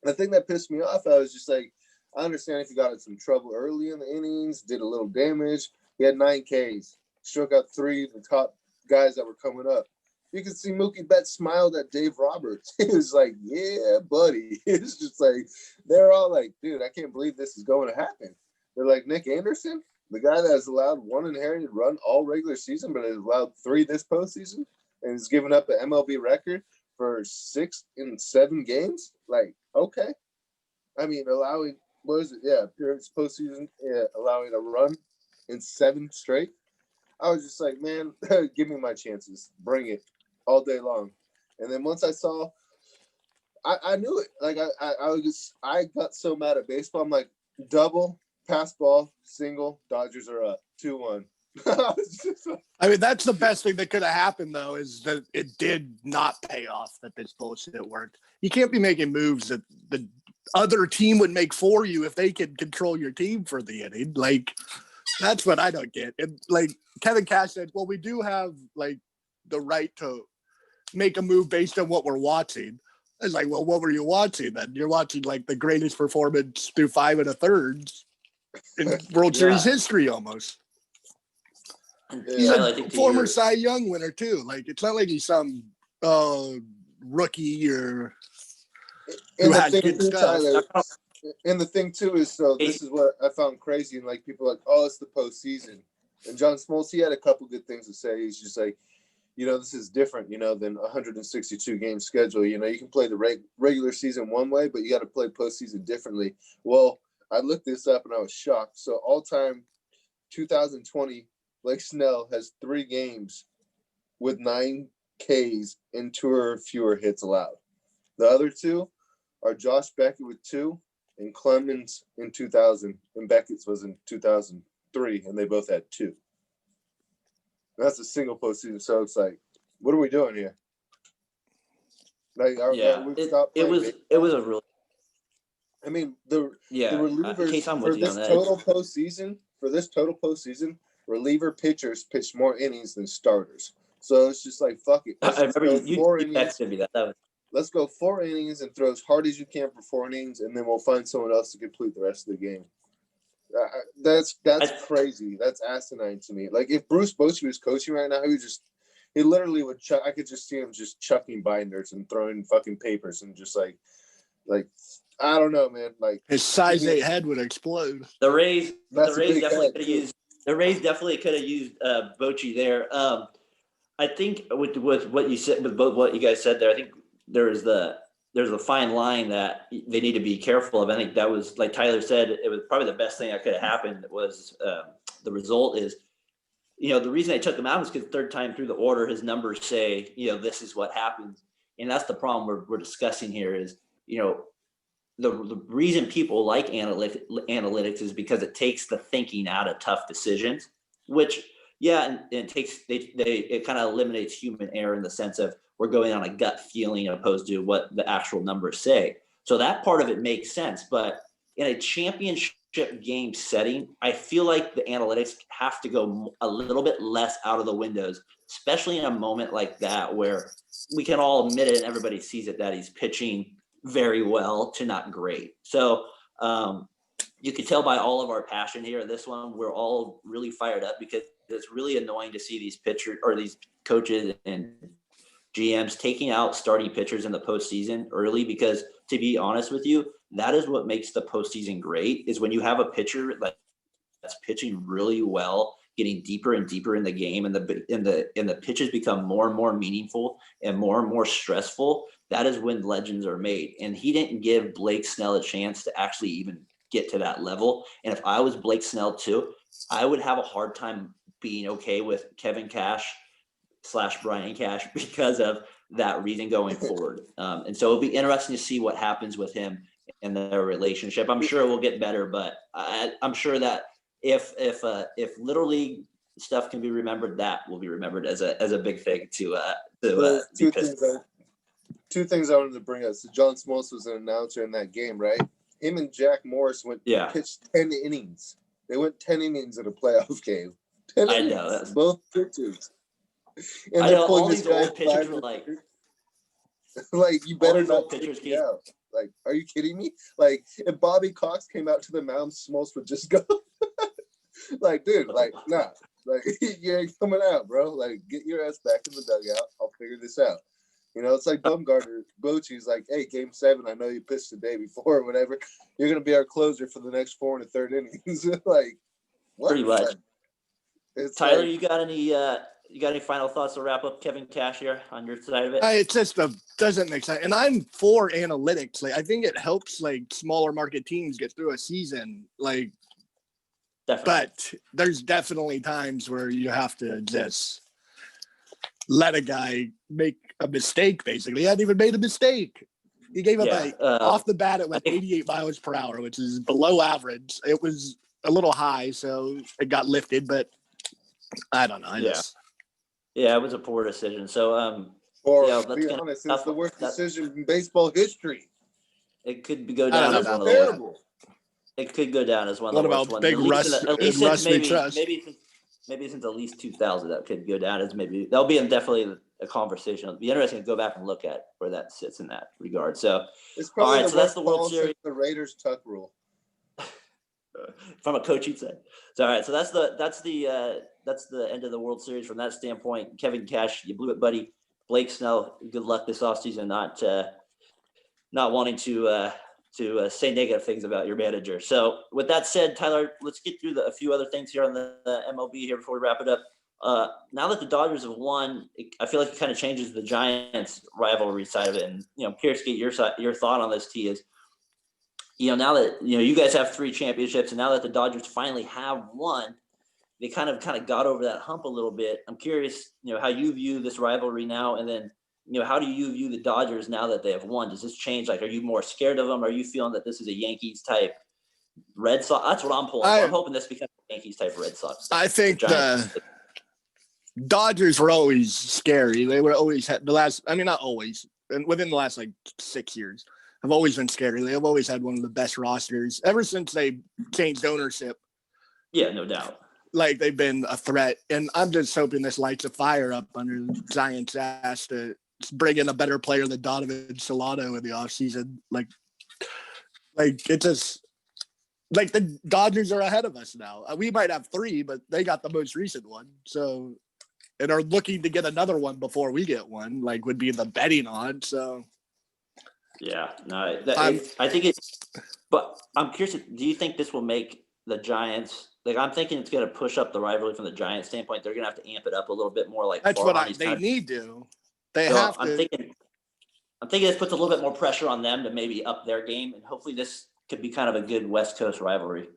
the thing that pissed me off, I was just like, I understand if you got in some trouble early in the innings, did a little damage. He had 9 Ks, struck out 3 of the top guys that were coming up. You could see Mookie Betts smiled at Dave Roberts. He was like, yeah, buddy. It's just like, they're all like, dude, I can't believe this is going to happen. They're like, Nick Anderson, the guy that has allowed 1 inherited run all regular season, but has allowed 3 this postseason, and has given up an MLB record for 6 in 7 games. Like, okay. I mean, allowing, what is it? Yeah, appearance postseason, allowing a run in 7 straight. I was just like, man, give me my chances. Bring it all day long. And then once I saw, I knew it. Like, I got so mad at baseball. I'm like, double, pass ball, single, Dodgers are up, 2-1. I mean, that's the best thing that could have happened, though, is that it did not pay off, that this bullshit worked. You can't be making moves that the other team would make for you if they could control your team for the inning. Like, that's what I don't get. And like Kevin Cash said, well, we do have like the right to make a move based on what we're watching. I was like, well, what were you watching then? You're watching like the greatest performance through 5 1/3 in World Series history almost. He's a former Cy Young winner too. Like, it's not like he's some rookie or who had good stuff. Tyler, and the thing too is, so this is what I found crazy, and like people are like, oh, it's the postseason. And John Smoltz, he had a couple good things to say. He's just like, you know, this is different, you know, than 162 game schedule. You know, you can play the regular season one way, but you got to play postseason differently. Well, I looked this up and I was shocked. So all time 2020, Blake Snell has 3 games with 9 Ks and 2 or fewer hits allowed. The other 2 are Josh Beckett with 2 and Clemens in 2000, and Beckett's was in 2003, and they both had 2. That's a single postseason, so it's like, what are we doing here? Like, it was a real. I mean, the relievers for this total postseason, reliever pitchers pitched more innings than starters. So it's just like, fuck it. I remember you texted me that. Let's go 4 innings and throw as hard as you can for 4 innings, and then we'll find someone else to complete the rest of the game. That's crazy. That's asinine to me. Like, if Bruce Bochy was coaching right now, he literally would chuck. I could just see him just chucking binders and throwing fucking papers and just like I don't know, man. Like, his size 8 head would explode. The Rays definitely could have used. The Rays definitely could have used Bochy there. I think with what you said, with both what you guys said there, I think there's a fine line that they need to be careful of. I think that was, like Tyler said, it was probably the best thing that could have happened. Was the result is, you know, the reason I took him out was because 3rd time through the order, his numbers say, you know, this is what happens, and that's the problem we're discussing here. Is, you know, the reason people like analytics is because it takes the thinking out of tough decisions, which and it kind of eliminates human error in the sense of we're going on a gut feeling opposed to what the actual numbers say. So that part of it makes sense. But in a championship game setting, I feel like the analytics have to go a little bit less out of the windows, especially in a moment like that where we can all admit it and everybody sees it that he's pitching very well to not great. So, you could tell by all of our passion here at this one, we're all really fired up because it's really annoying to see these pitchers or these coaches and GMs taking out starting pitchers in the postseason early, because to be honest with you, that is what makes the postseason great, is when you have a pitcher that's pitching really well, getting deeper and deeper in the game, and the pitches become more and more meaningful and more stressful. That is when legends are made. And he didn't give Blake Snell a chance to actually even get to that level. And if I was Blake Snell too, I would have a hard time being okay with Kevin Cash / Brian Cash because of that reason going forward. And so it'll be interesting to see what happens with him and their relationship. I'm sure it will get better, but I'm sure that if Little League stuff can be remembered, that will be remembered as a big thing to be pissed. Two things I wanted to bring up. So John Smoltz was an announcer in that game, right? Him and Jack Morris pitched 10 innings. They went 10 innings in a playoff game. 10 innings. I know. Both pitchers. And I know all these old pitchers were like you better not pitch me out. Like, are you kidding me? Like, if Bobby Cox came out to the mound, Smoltz would just go. Like, dude, like, nah. Like, you ain't coming out, bro. Like, get your ass back in the dugout. I'll figure this out. You know, it's like Bumgarner. Bochy's like, hey, game 7, I know you pitched the day before or whatever. You're going to be our closer for the next 4 1/3 innings. Like, what? Pretty much. It's Tyler, like, you got any final thoughts to wrap up Kevin Cash here on your side of it? It just doesn't make sense. And I'm for analytics. Like, I think it helps like smaller market teams get through a season. Like, definitely. But there's definitely times where you have to just let a guy make a mistake. Basically, he hadn't even made a mistake. He gave up off the bat. It went 88 miles per hour, which is below average. It was a little high, so it got lifted. But I don't know. Yeah, it was a poor decision. So, to be honest, it's the worst decision in baseball history. It could go down as one of the worst. It could go down as one of the worst ones. Big Russ? At least maybe since at least 2000, that could go down as that'll be definitely a conversation. It'll be interesting to go back and look at where that sits in that regard. So, it's probably all right, so that's the World Series. The Raiders tuck rule. From a coaching side. So, all right, so that's the end of the World Series from that standpoint. Kevin Cash, you blew it, buddy. Blake Snell, good luck this offseason. Not wanting to say negative things about your manager. So with that said, Tyler, let's get through a few other things here on the MLB here before we wrap it up. Now that the Dodgers have won, I feel like it kind of changes the Giants rivalry side of it. And, I'm curious to get your thought on this, T, is, now that, you guys have 3 championships, and now that the Dodgers finally have one, they kind of got over that hump a little bit. I'm curious, how you view this rivalry now, and then, how do you view the Dodgers now that they have won? Does this change? Like, are you more scared of them? Are you feeling that this is a Yankees type Red Sox? That's what I'm pulling. I'm hoping this becomes a Yankees type Red Sox. I think the Dodgers were always scary. They were always not always, and within the last 6 years, have always been scary. They have always had one of the best rosters ever since they changed ownership. Yeah, no doubt. Like, they've been a threat, and I'm just hoping this lights a fire up under the Giants' ass to bring in a better player than Donovan Solano in the offseason. Like it just, like, the Dodgers are ahead of us now. We might have 3, but they got the most recent one. So, and are looking to get another one before we get one, would be the betting on. So, yeah, no, I think it's, but I'm curious, do you think this will make the Giants, I'm thinking it's going to push up the rivalry from the Giants standpoint? They're going to have to amp it up a little bit more. That's what they need to. They have to. I'm thinking this puts a little bit more pressure on them to maybe up their game, and hopefully this could be kind of a good West Coast rivalry.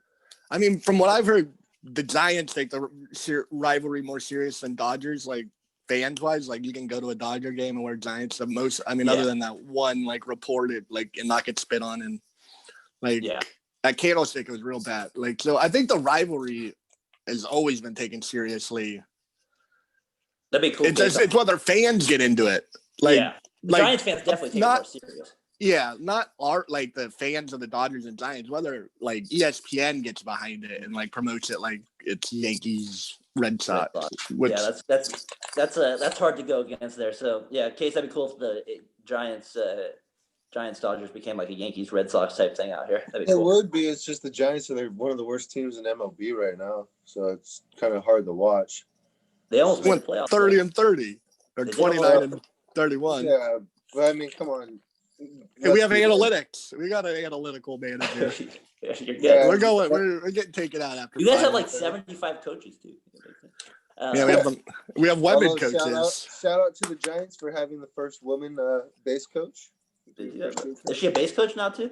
I mean, from what I've heard, the Giants take the rivalry more serious than Dodgers, fans-wise. You can go to a Dodger game and wear Giants the most. I mean, other than that one, reported, and not get spit on, and that Candlestick was real bad. So I think the rivalry has always been taken seriously. That'd be cool. It's whether fans get into it. Giants fans definitely take it more serious. Yeah, not the fans of the Dodgers and Giants, whether ESPN gets behind it and promotes it like it's Yankees, Red Sox. That's hard to go against there. So yeah, Case, that'd be cool if the Giants Giants Dodgers became like a Yankees Red Sox type thing out here. That'd be It cool. would be. It's just the Giants are one of the worst teams in MLB right now, so it's kind of hard to watch. They almost made Went the playoffs. 30-30 or They did 29-31. Yeah, but I mean, come on. And we have analytics. We got an analytical manager. You're good. Yeah. We're getting taken out after. You guys 5 have like minutes. 75 coaches too. Yeah, we have women Although, coaches. Shout out to the Giants for having the first woman base coach. Is she a base coach now too?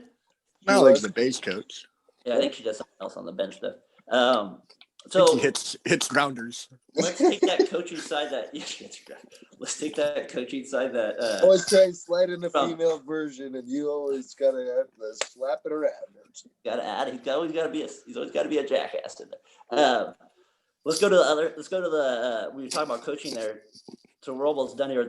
Not like the base coach. Yeah, I think she does something else on the bench though. I think he hits grounders. Let's take that coaching side that always try and slide in the female version, and you always gotta have to slap it around. Gotta add. He's always gotta be a jackass in there. Let's go to the. We were talking about coaching there. So we're almost done here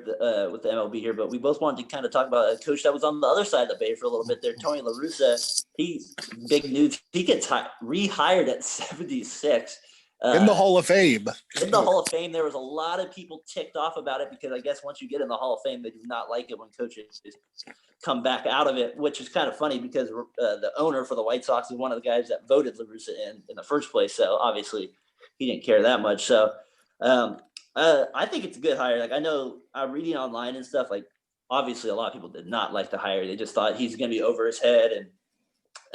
with the MLB here, but we both wanted to kind of talk about a coach that was on the other side of the bay for a little bit there, Tony La Russa. He's big news. He gets rehired at 76. In the Hall of Fame. In the Hall of Fame, there was a lot of people ticked off about it because I guess once you get in the Hall of Fame, they do not like it when coaches come back out of it, which is kind of funny because the owner for the White Sox is one of the guys that voted La Russa in the first place. So obviously he didn't care that much. So I think it's a good hire. Like I know I'm reading online and stuff, like obviously a lot of people did not like the hire. They just thought he's going to be over his head. And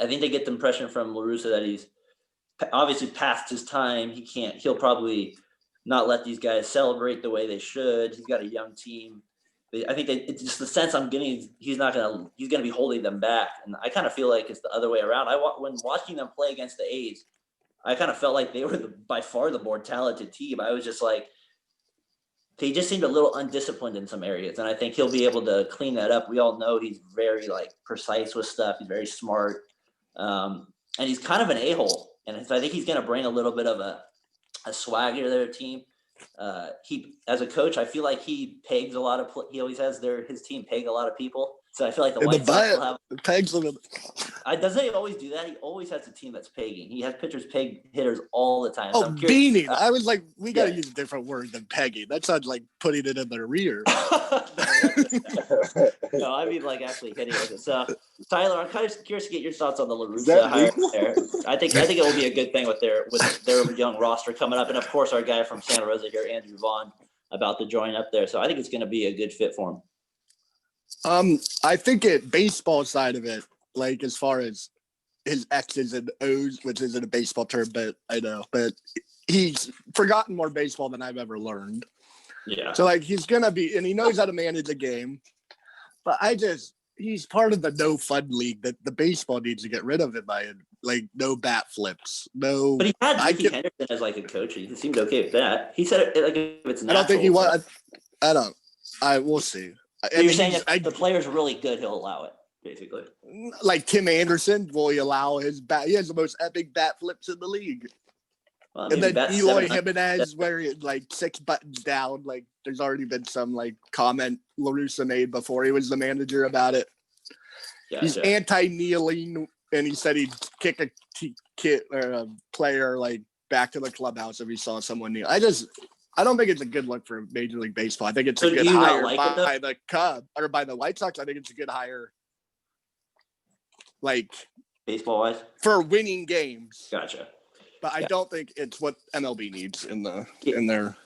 I think they get the impression from La Russa that he's obviously past his time. He'll probably not let these guys celebrate the way they should. He's got a young team. I think it's just the sense I'm getting. He's going to be holding them back. And I kind of feel like it's the other way around. When watching them play against the A's, I kind of felt like they were by far the more talented team. I was just like, they just seemed a little undisciplined in some areas. And I think he'll be able to clean that up. We all know he's very precise with stuff. He's very smart. And he's kind of an a-hole. And so I think he's going to bring a little bit of a swagger to their team. He, as a coach, I feel like he pegs a lot of. He always has his team peg a lot of people. So I feel like the White Sox will have pegs them. Doesn't he always do that? He always has a team that's pegging. He has pitchers peg hitters all the time. So beaning. I was like, we got to use a different word than pegging. That sounds like putting it in their rear. No, I mean actually hitting with it. So, Tyler, I'm kind of curious to get your thoughts on the La Russa hire there. I think it will be a good thing with their young roster coming up, and of course our guy from Santa Rosa here, Andrew Vaughn, about to join up there. So I think it's going to be a good fit for him. I think baseball side of it, as far as his X's and O's, which isn't a baseball term, but I know, but he's forgotten more baseball than I've ever learned. Yeah. So he's gonna be, and he knows how to manage a game, but he's part of the no fun league that the baseball needs to get rid of it by no bat flips, no. But he had Ricky Henderson as a coach. He seemed okay with that. He said if it's natural. I don't think he was. We'll see. So you're saying if the player's really good, he'll allow it, basically. Like Tim Anderson, will he allow his bat? He has the most epic bat flips in the league. Well, and then Eloy Jimenez, where 6 buttons down. There's already been some comment La Russa made before he was the manager about it. Gotcha. He's anti-kneeling, and he said he'd kick a kid or a player back to the clubhouse if he saw someone kneel. I don't think it's a good look for Major League Baseball. I think it's a good hire by the Cubs or by the White Sox. I think it's a good hire, baseball-wise, for winning games. Gotcha. But I don't think it's what MLB needs in there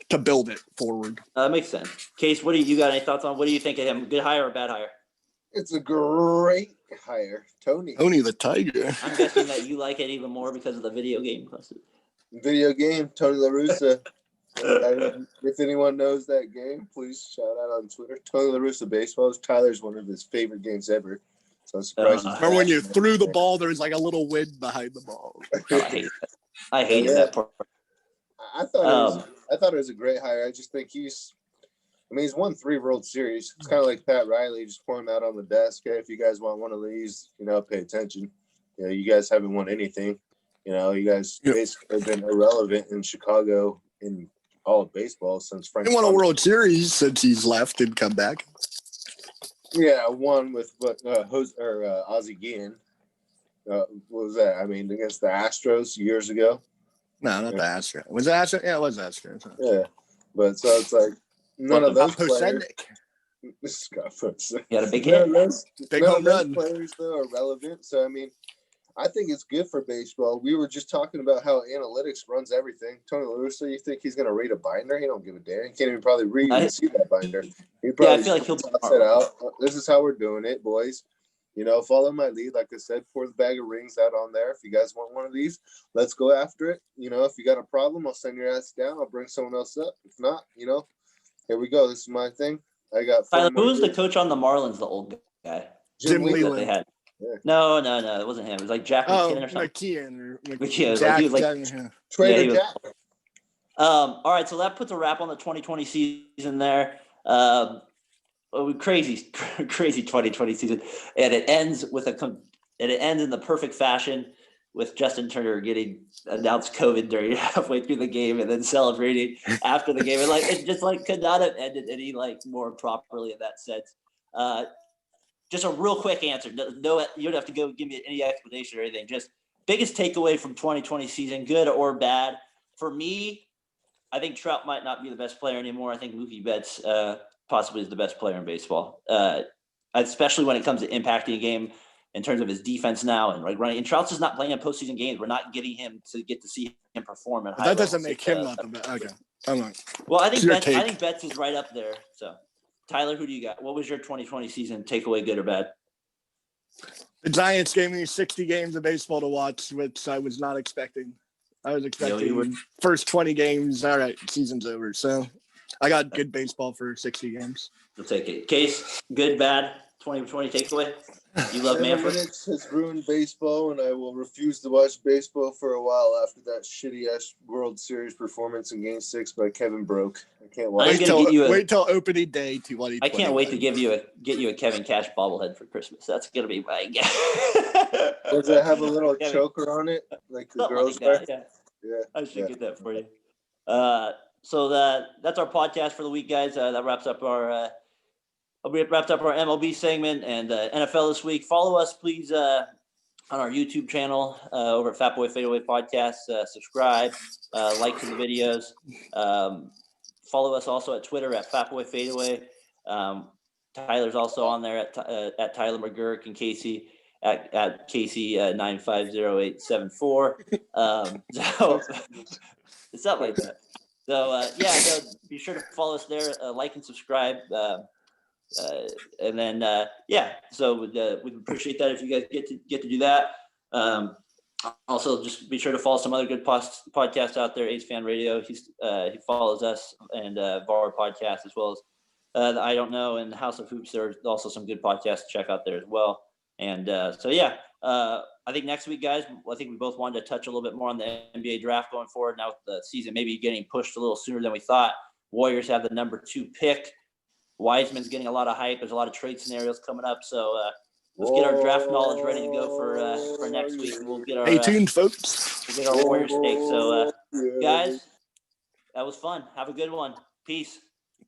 to build it forward. That makes sense. Case, what do you got? Any thoughts on? What do you think of him? Good hire or bad hire? It's a great hire, Tony the Tiger. I'm guessing that you like it even more because of the video game. Video game, Tony La Russa. If anyone knows that game, please shout out on Twitter. Tony La Russa baseball. Tyler's one of his favorite games ever. So I'm surprised. Remember when you threw the ball, there was a little wind behind the ball. I hated that part. I thought it was a great hire. I just think he's won 3 World Series. It's kind of like Pat Riley, just pour him out on the desk. Hey, if you guys want one of these, pay attention. You guys haven't won anything. You guys basically have been irrelevant in Chicago in all of baseball since Frank. He won a World Series since he's left and come back. Yeah, one with Ozzie Guillen. What was that? Against the Astros years ago. No, not the Astros. Was it Astros? Yeah, it was Astros. Yeah, but so it's none of those players. Scott Russa. He had a big hit. Big home those run. players though are relevant. So I mean, I think it's good for baseball. We were just talking about how analytics runs everything. Tony Russa, you think he's going to read a binder? He don't give a damn. He can't even probably read and see that binder. He probably I feel like he'll toss it out. This is how we're doing it, boys. You know, follow my lead. Like I said, pour the bag of rings out on there. If you guys want one of these, let's go after it. You know, if you got a problem, I'll send your ass down. I'll bring someone else up. If not, you know, here we go. This is my thing. I got Tyler, who was the coach on the Marlins, the old guy? Jim That Leland. they had. Yeah. No, it wasn't him. It was like Jack McKinnon or something. McKeon. Jack, he was like Trader Jack. All right, so that puts a wrap on the 2020 season there. Crazy 2020 season, and it ends in the perfect fashion with Justin Turner getting announced COVID during halfway through the game and then celebrating after the game. And it just could not have ended any more properly in that sense. Just a real quick answer. No, you don't have to go give me any explanation or anything. Just biggest takeaway from 2020 season, good or bad. For me, I think Trout might not be the best player anymore. I think Mookie Betts possibly is the best player in baseball, especially when it comes to impacting a game in terms of his defense now and running. And Trout's just not playing in postseason games. We're not getting him to get to see him perform. At high that doesn't levels. make him not the best. Okay, I'm not. Well, I think Betts is right up there. So, Tyler, who do you got? What was your 2020 season takeaway, good or bad? The Giants gave me 60 games of baseball to watch, which I was not expecting. I was expecting first 20 games. All right, season's over. So I got good baseball for 60 games. We'll take it. Case, good, bad, 2020 takeaway? You love Manfred? Analytics has ruined baseball, and I will refuse to watch baseball for a while after that shitty-ass World Series performance in Game 6 by Kevin Broke. I can't watch it. Wait till opening day 2020. I can't wait to get you a Kevin Cash bobblehead for Christmas. That's going to be my guess. Does it have a little choker on it? Like the girls like that, yeah. I should get that for you. So that's our podcast for the week, guys. That wraps up our MLB segment and NFL this week. Follow us, please, on our YouTube channel over at Fatboy FadeAway Podcast. Subscribe, like to the videos. Follow us also at Twitter at Fatboy FadeAway. Tyler's also on there at Tyler McGurk and Casey at Casey 950874. So it's not like that. So be sure to follow us there, like and subscribe. And then so we'd appreciate that if you guys get to do that. Also, just be sure to follow some other good podcasts out there. Ace Fan Radio, he follows us, and VAR podcast, as well as the I Don't Know and House of Hoops. There's also some good podcasts to check out there as well. And I think next week, guys, I think we both wanted to touch a little bit more on the NBA draft going forward. Now with the season maybe getting pushed a little sooner than we thought, Warriors have the number 2 pick. Wiseman's getting a lot of hype. There's a lot of trade scenarios coming up. So let's get our draft knowledge ready to go for next week. We'll get our stay tuned, folks. We'll get our Warriors take. So guys, that was fun. Have a good one. Peace.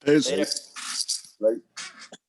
Peace. Later. Like.